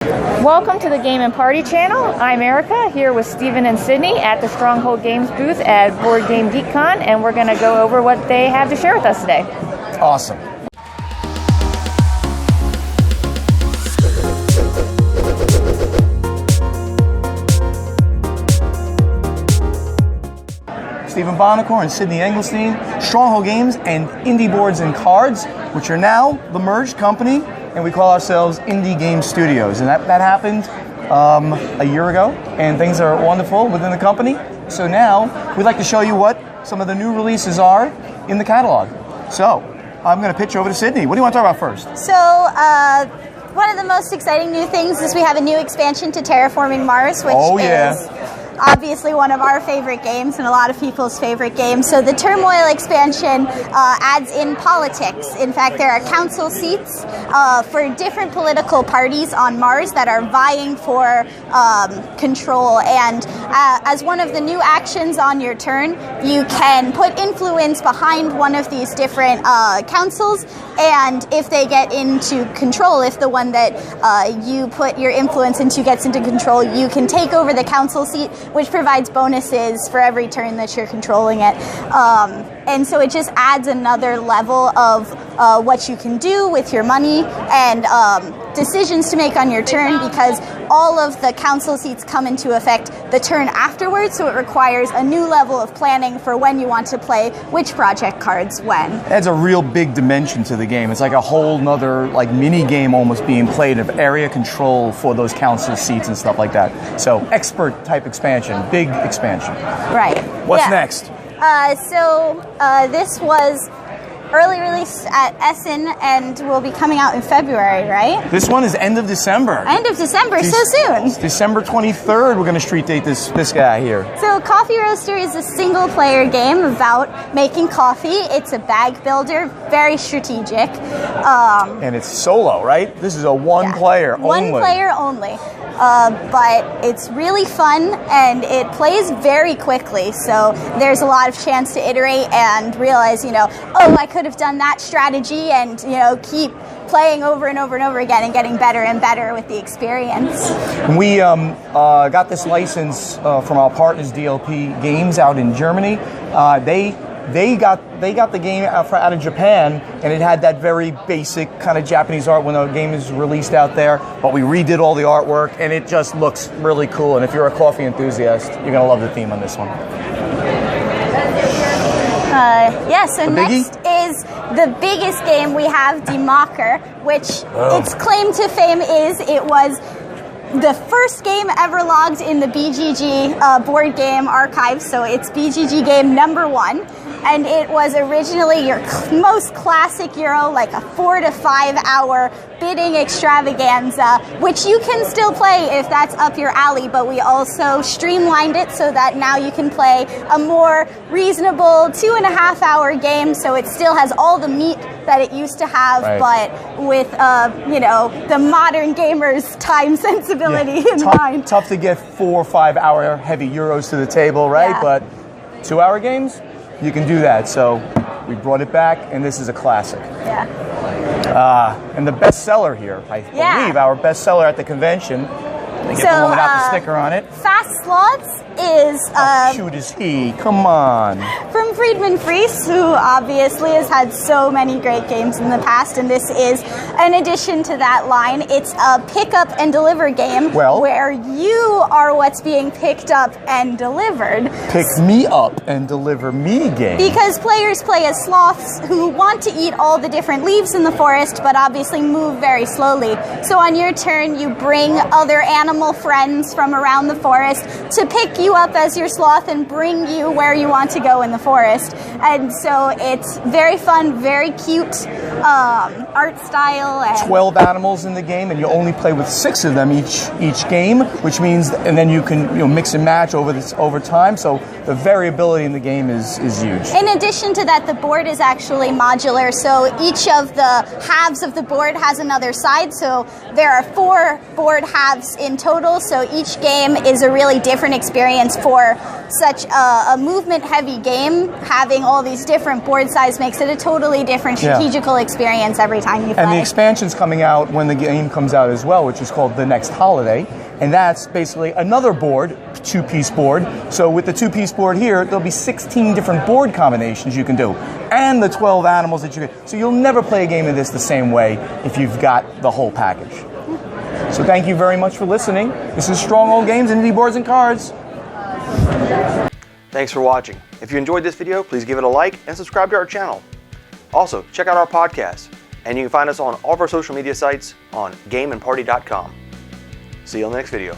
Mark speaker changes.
Speaker 1: Welcome to the Game and Party channel. I'm Erica, here with Stephen and Sydney at the Stronghold Games booth at Board Game BGG Con, and we're going to go over what they have to share with us today.
Speaker 2: Awesome. Stephen Bonacore and Sydney Engelstein, Stronghold Games and Indie Boards and Cards, which are now the merged company, and we call ourselves Indie Game Studios. And that happened a year ago, and things are wonderful within the company. So now we'd like to show you what some of the new releases are in the catalog. So I'm going to pitch over to Sydney. What do you want to talk about first?
Speaker 3: So one of the most exciting new things is we have a new expansion to Terraforming Mars, which is obviously one of our favorite games and a lot of people's favorite games. So the Turmoil expansion adds in politics. In fact, there are council seats for different political parties on Mars that are vying for control. And as one of the new actions on your turn, you can put influence behind one of these different councils. And if they get into control, if the one that you put your influence into gets into control, you can take over the council seat, which provides bonuses for every turn that you're controlling it. And so it just adds another level of what you can do with your money and decisions to make on your turn, because all of the council seats come into effect the turn afterwards, so it requires a new level of planning for when you want to play which project cards when.
Speaker 2: It adds a real big dimension to the game. It's like a whole nother mini game almost being played of area control for those council seats and stuff like that. So expert type expansion, big expansion.
Speaker 3: Right.
Speaker 2: What's next?
Speaker 3: This was early release at Essen and will be coming out in February, right?
Speaker 2: This one is end of December.
Speaker 3: End of December, so soon.
Speaker 2: December 23rd, we're going to street date this guy here.
Speaker 3: So Coffee Roaster is a single-player game about making coffee. It's a bag builder, very strategic.
Speaker 2: And it's solo, right? This is a one-player only.
Speaker 3: One player only. But it's really fun, and it plays very quickly, so there's a lot of chance to iterate and realize, oh, I could have done that strategy, and, keep playing over and over and over again and getting better and better with the experience.
Speaker 2: We got this license from our partners, DLP Games, out in Germany. They got the game out of Japan, and it had that very basic kind of Japanese art when the game is released out there, but we redid all the artwork, and it just looks really cool. And if you're a coffee enthusiast, you're going to love the theme on this one.
Speaker 3: So next is the biggest game we have, Democra, which its claim to fame is it was the first game ever logged in the BGG board game archive, so it's BGG game #1, and it was originally your most classic Euro, like a 4 to 5 hour bidding extravaganza, which you can still play if that's up your alley, but we also streamlined it so that now you can play a more reasonable 2.5 hour game, so it still has all the meat that it used to have, but with the modern gamer's time sensibility in mind.
Speaker 2: Tough to get 4 or 5 hour heavy Euros to the table, right?
Speaker 3: Yeah.
Speaker 2: But 2 hour games, you can do that. So we brought it back, and this is a classic.
Speaker 3: Yeah.
Speaker 2: And the bestseller here, I believe, our bestseller at the convention. They get the one without the sticker on it.
Speaker 3: Fast Slots is
Speaker 2: how cute is he? Come on.
Speaker 3: From Friedman Fries, who obviously has had so many great games in the past, and this is an addition to that line. It's a pick up and deliver game where you are what's being picked up and delivered.
Speaker 2: Pick me up and deliver me game.
Speaker 3: Because players play as sloths who want to eat all the different leaves in the forest, but obviously move very slowly. So on your turn, you bring other animal friends from around the forest to pick you up as your sloth and bring you where you want to go in the forest. And so it's very fun, very cute art style. And
Speaker 2: 12 animals in the game, and you only play with 6 of them each game, which means, and then you can mix and match over time. So the variability in the game is huge.
Speaker 3: In addition to that, the board is actually modular, so each of the halves of the board has another side. So there are 4 board halves in total. So each game is a really different experience experience for such a movement-heavy game. Having all these different board size makes it a totally different strategical experience every time you play.
Speaker 2: And the expansion's coming out when the game comes out as well, which is called The Next Holiday. And that's basically another board, two-piece board. So with the two-piece board here, there'll be 16 different board combinations you can do. And the 12 animals that you can. So you'll never play a game of this the same way if you've got the whole package. So thank you very much for listening. This is Stronghold Games, Indie Boards and Cards.
Speaker 4: Thanks for watching. If you enjoyed this video, please give it a like and subscribe to our channel. Also, check out our podcast, and you can find us on all of our social media sites on gameandparty.com. See you on the next video.